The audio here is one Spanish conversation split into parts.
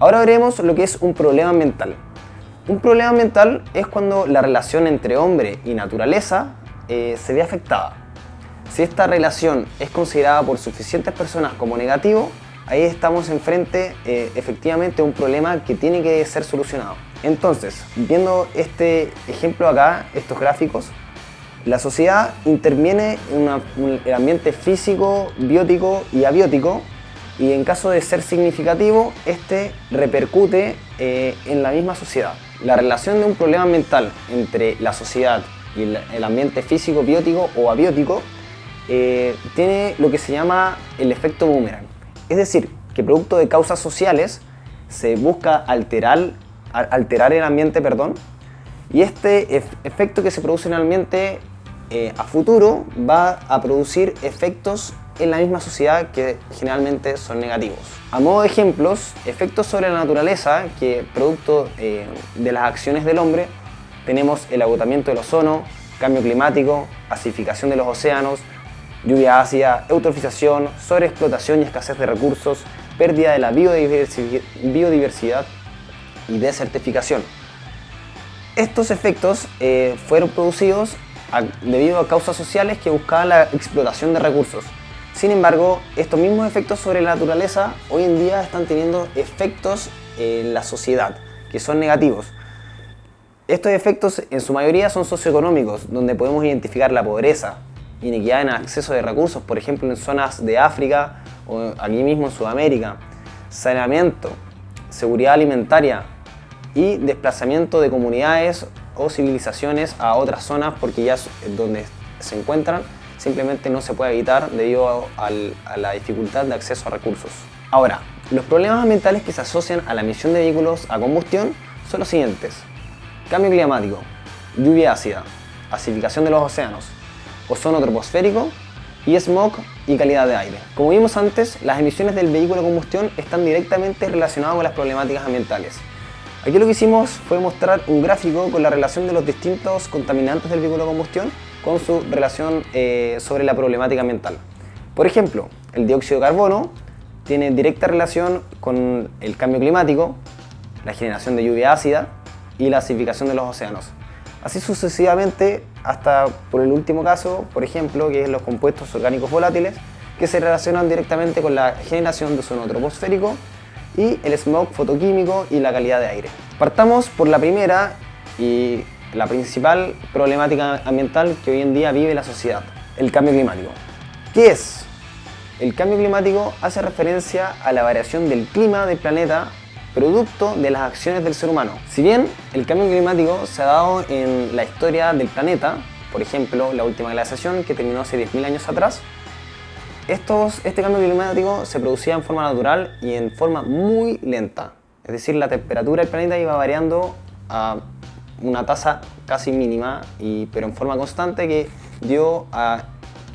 Ahora veremos lo que es un problema ambiental. Un problema ambiental es cuando la relación entre hombre y naturaleza se ve afectada. Si esta relación es considerada por suficientes personas como negativo, ahí estamos enfrente efectivamente a un problema que tiene que ser solucionado. Entonces, viendo este ejemplo acá, estos gráficos, la sociedad interviene en el ambiente físico, biótico y abiótico, y en caso de ser significativo, este repercute en la misma sociedad. La relación de un problema ambiental entre la sociedad y el ambiente físico, biótico o abiótico tiene lo que se llama el efecto boomerang. Es decir, que producto de causas sociales se busca alterar el ambiente, y este efecto que se produce en el ambiente a futuro va a producir efectos en la misma sociedad que generalmente son negativos. A modo de ejemplos, efectos sobre la naturaleza que producto de las acciones del hombre, tenemos el agotamiento del ozono, cambio climático, acidificación de los océanos, lluvia ácida, eutrofización, sobreexplotación y escasez de recursos, pérdida de la biodiversidad y desertificación. Estos efectos fueron producidos debido a causas sociales que buscaban la explotación de recursos. Sin embargo, estos mismos efectos sobre la naturaleza hoy en día están teniendo efectos en la sociedad, que son negativos. Estos efectos en su mayoría son socioeconómicos, donde podemos identificar la pobreza, inequidad en acceso de recursos, por ejemplo en zonas de África o aquí mismo en Sudamérica, saneamiento, seguridad alimentaria y desplazamiento de comunidades o civilizaciones a otras zonas porque ya donde se encuentran simplemente no se puede evitar debido a la dificultad de acceso a recursos. Ahora, los problemas ambientales que se asocian a la emisión de vehículos a combustión son los siguientes: cambio climático, lluvia ácida, acidificación de los océanos, ozono troposférico y smog y calidad de aire. Como vimos antes, las emisiones del vehículo a combustión están directamente relacionadas con las problemáticas ambientales. Aquí lo que hicimos fue mostrar un gráfico con la relación de los distintos contaminantes del vehículo a combustión con su relación sobre la problemática ambiental. Por ejemplo, el dióxido de carbono tiene directa relación con el cambio climático, la generación de lluvia ácida y la acidificación de los océanos. Así sucesivamente hasta por el último caso, por ejemplo, que es los compuestos orgánicos volátiles, que se relacionan directamente con la generación de ozono troposférico y el smog fotoquímico y la calidad de aire. Partamos por la primera y la principal problemática ambiental que hoy en día vive la sociedad, el cambio climático. ¿Qué es? El cambio climático hace referencia a la variación del clima del planeta producto de las acciones del ser humano. Si bien el cambio climático se ha dado en la historia del planeta, por ejemplo, la última glaciación que terminó hace 10.000 años atrás, este cambio climático se producía en forma natural y en forma muy lenta. Es decir, la temperatura del planeta iba variando a una tasa casi mínima, pero en forma constante que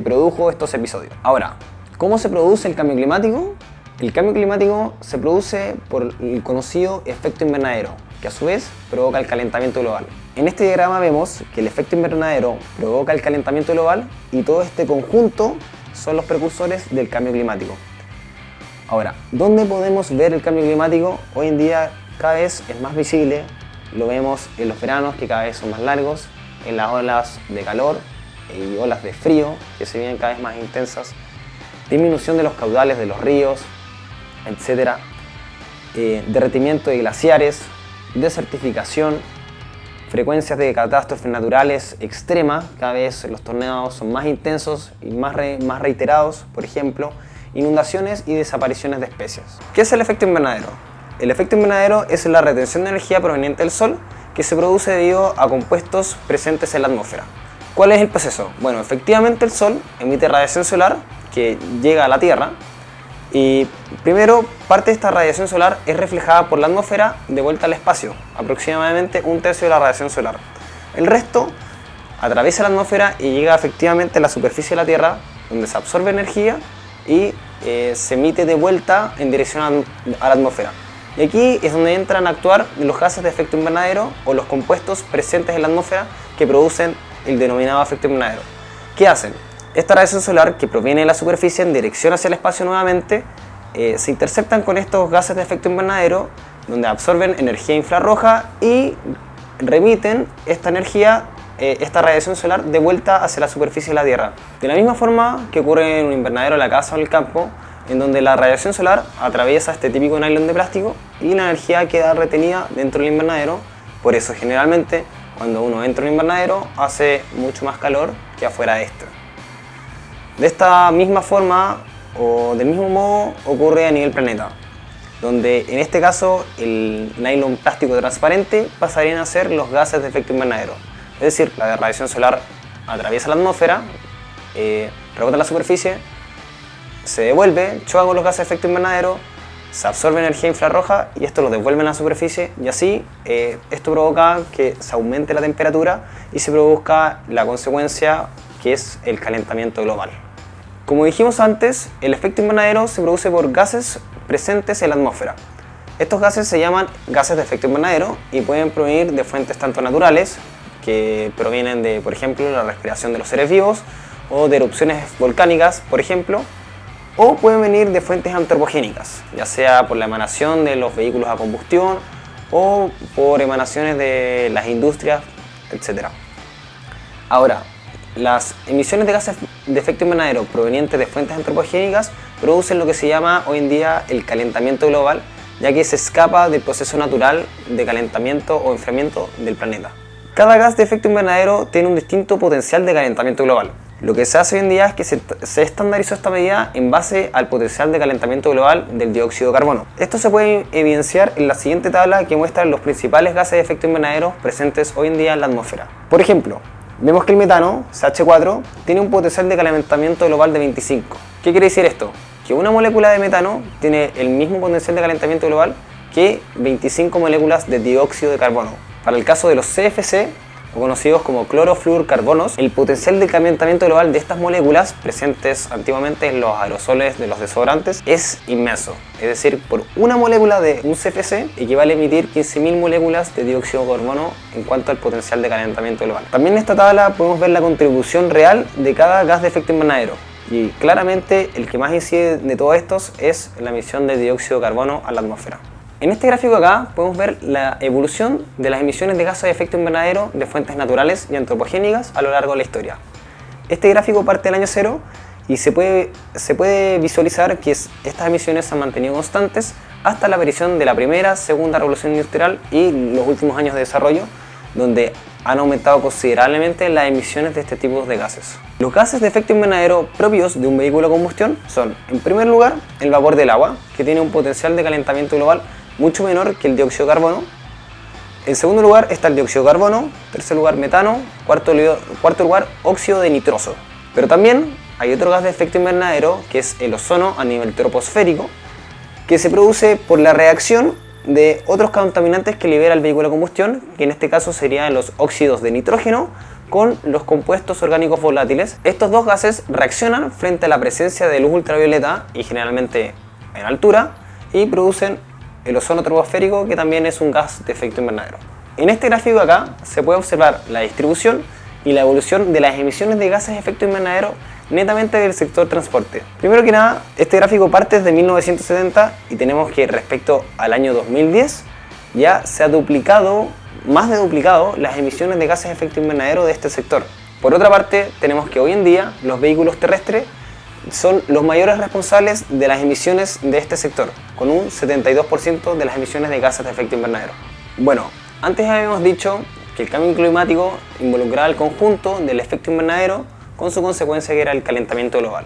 produjo estos episodios. Ahora, ¿cómo se produce el cambio climático? El cambio climático se produce por el conocido efecto invernadero, que a su vez provoca el calentamiento global. En este diagrama vemos que el efecto invernadero provoca el calentamiento global y todo este conjunto son los precursores del cambio climático. Ahora, ¿dónde podemos ver el cambio climático? Hoy en día cada vez es más visible, lo vemos en los veranos que cada vez son más largos, en las olas de calor y olas de frío que se vienen cada vez más intensas, disminución de los caudales de los ríos, etc. Derretimiento de glaciares, desertificación, frecuencias de catástrofes naturales extremas, cada vez los tornados son más intensos y más reiterados, por ejemplo, inundaciones y desapariciones de especies. ¿Qué es el efecto invernadero? El efecto invernadero es la retención de energía proveniente del Sol que se produce debido a compuestos presentes en la atmósfera. ¿Cuál es el proceso? Bueno, efectivamente el Sol emite radiación solar que llega a la Tierra y primero parte de esta radiación solar es reflejada por la atmósfera de vuelta al espacio, aproximadamente 1/3 de la radiación solar. El resto atraviesa la atmósfera y llega efectivamente a la superficie de la Tierra, donde se absorbe energía y se emite de vuelta en dirección a la atmósfera. Y aquí es donde entran a actuar los gases de efecto invernadero o los compuestos presentes en la atmósfera que producen el denominado efecto invernadero. ¿Qué hacen? Esta radiación solar que proviene de la superficie en dirección hacia el espacio nuevamente se interceptan con estos gases de efecto invernadero, donde absorben energía infrarroja y remiten esta energía, esta radiación solar, de vuelta hacia la superficie de la Tierra. De la misma forma que ocurre en un invernadero en la casa o en el campo, en donde la radiación solar atraviesa este típico nylon de plástico y la energía queda retenida dentro del invernadero. Por eso generalmente cuando uno entra en un invernadero hace mucho más calor que afuera de este. De esta misma forma o del mismo modo ocurre a nivel planeta, donde en este caso el nylon plástico transparente pasarían a ser los gases de efecto invernadero. Es decir, la radiación solar atraviesa la atmósfera, rebota en la superficie, se devuelve, choca con los gases de efecto invernadero, se absorbe energía infrarroja y esto lo devuelve en la superficie, y así esto provoca que se aumente la temperatura y se produzca la consecuencia, que es el calentamiento global. Como dijimos antes, el efecto invernadero se produce por gases presentes en la atmósfera. Estos gases se llaman gases de efecto invernadero y pueden provenir de fuentes tanto naturales, que provienen de, por ejemplo, la respiración de los seres vivos, o de erupciones volcánicas, por ejemplo, o pueden venir de fuentes antropogénicas, ya sea por la emanación de los vehículos a combustión o por emanaciones de las industrias, etc. Ahora, las emisiones de gases de efecto invernadero provenientes de fuentes antropogénicas producen lo que se llama hoy en día el calentamiento global, ya que se escapa del proceso natural de calentamiento o enfriamiento del planeta. Cada gas de efecto invernadero tiene un distinto potencial de calentamiento global. Lo que se hace hoy en día es que se estandarizó esta medida en base al potencial de calentamiento global del dióxido de carbono. Esto se puede evidenciar en la siguiente tabla, que muestra los principales gases de efecto invernadero presentes hoy en día en la atmósfera. Por ejemplo, vemos que el metano, CH4, tiene un potencial de calentamiento global de 25. ¿Qué quiere decir esto? Que una molécula de metano tiene el mismo potencial de calentamiento global que 25 moléculas de dióxido de carbono. Para el caso de los CFC, o conocidos como clorofluorcarbonos, el potencial de calentamiento global de estas moléculas, presentes antiguamente en los aerosoles de los desodorantes, es inmenso. Es decir, por una molécula de un CFC equivale a emitir 15.000 moléculas de dióxido de carbono en cuanto al potencial de calentamiento global. También en esta tabla podemos ver la contribución real de cada gas de efecto invernadero. Y claramente el que más incide de todos estos es la emisión de dióxido de carbono a la atmósfera. En este gráfico acá podemos ver la evolución de las emisiones de gases de efecto invernadero de fuentes naturales y antropogénicas a lo largo de la historia. Este gráfico parte del año 0 y se puede visualizar que estas emisiones se han mantenido constantes hasta la aparición de la primera, segunda revolución industrial y los últimos años de desarrollo, donde han aumentado considerablemente las emisiones de este tipo de gases. Los gases de efecto invernadero propios de un vehículo a combustión son, en primer lugar, el vapor del agua, que tiene un potencial de calentamiento global mucho menor que el dióxido de carbono. En segundo lugar está el dióxido de carbono, tercer lugar metano, cuarto lugar óxido de nitroso. Pero también hay otro gas de efecto invernadero, que es el ozono a nivel troposférico, que se produce por la reacción de otros contaminantes que libera el vehículo a combustión, que en este caso serían los óxidos de nitrógeno con los compuestos orgánicos volátiles. Estos dos gases reaccionan frente a la presencia de luz ultravioleta y generalmente en altura, y producen el ozono troposférico, que también es un gas de efecto invernadero. En este gráfico acá se puede observar la distribución y la evolución de las emisiones de gases de efecto invernadero netamente del sector transporte. Primero que nada, este gráfico parte desde 1970 y tenemos que respecto al año 2010 ya se ha duplicado, más de duplicado, las emisiones de gases de efecto invernadero de este sector. Por otra parte, tenemos que hoy en día los vehículos terrestres son los mayores responsables de las emisiones de este sector, con un 72% de las emisiones de gases de efecto invernadero. Bueno, antes habíamos dicho que el cambio climático involucraba el conjunto del efecto invernadero con su consecuencia, que era el calentamiento global.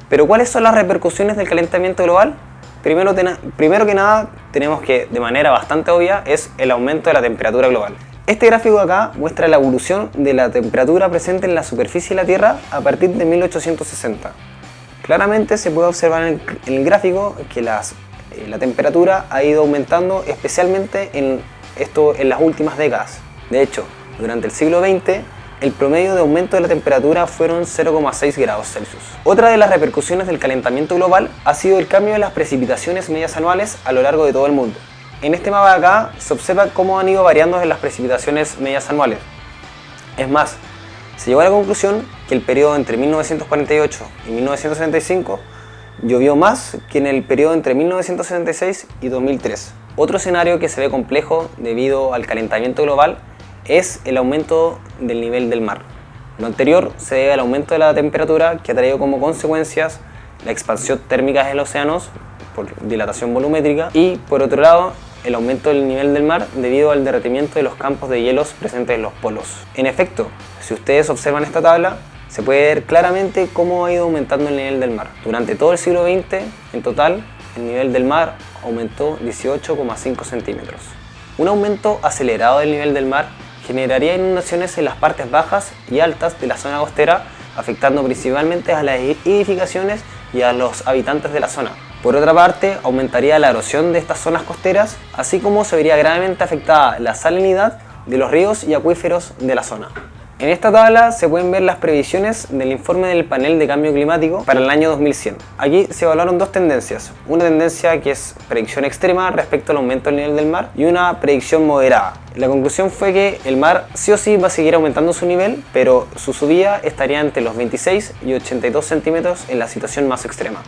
Pero ¿cuáles son las repercusiones del calentamiento global? Primero que nada, tenemos que, de manera bastante obvia, es el aumento de la temperatura global. Este gráfico de acá muestra la evolución de la temperatura presente en la superficie de la Tierra a partir de 1860. Claramente se puede observar en el gráfico que la temperatura ha ido aumentando, especialmente en las últimas décadas. De hecho, durante el siglo XX, el promedio de aumento de la temperatura fueron 0,6 grados Celsius. Otra de las repercusiones del calentamiento global ha sido el cambio de las precipitaciones medias anuales a lo largo de todo el mundo. En este mapa de acá se observa cómo han ido variando las precipitaciones medias anuales. Es más, se llegó a la conclusión que el periodo entre 1948 y 1975 llovió más que en el periodo entre 1966 y 2003. Otro escenario que se ve complejo debido al calentamiento global es el aumento del nivel del mar. Lo anterior se debe al aumento de la temperatura, que ha traído como consecuencias la expansión térmica de los océanos por dilatación volumétrica, y por otro lado el aumento del nivel del mar debido al derretimiento de los campos de hielos presentes en los polos. En efecto, si ustedes observan esta tabla, se puede ver claramente cómo ha ido aumentando el nivel del mar. Durante todo el siglo XX, en total, el nivel del mar aumentó 18,5 centímetros. Un aumento acelerado del nivel del mar generaría inundaciones en las partes bajas y altas de la zona costera, afectando principalmente a las edificaciones y a los habitantes de la zona. Por otra parte, aumentaría la erosión de estas zonas costeras, así como se vería gravemente afectada la salinidad de los ríos y acuíferos de la zona. En esta tabla se pueden ver las previsiones del informe del panel de cambio climático para el año 2100. Aquí se evaluaron dos tendencias, una tendencia que es predicción extrema respecto al aumento del nivel del mar y una predicción moderada. La conclusión fue que el mar sí o sí va a seguir aumentando su nivel, pero su subida estaría entre los 26 y 82 centímetros en la situación más extrema.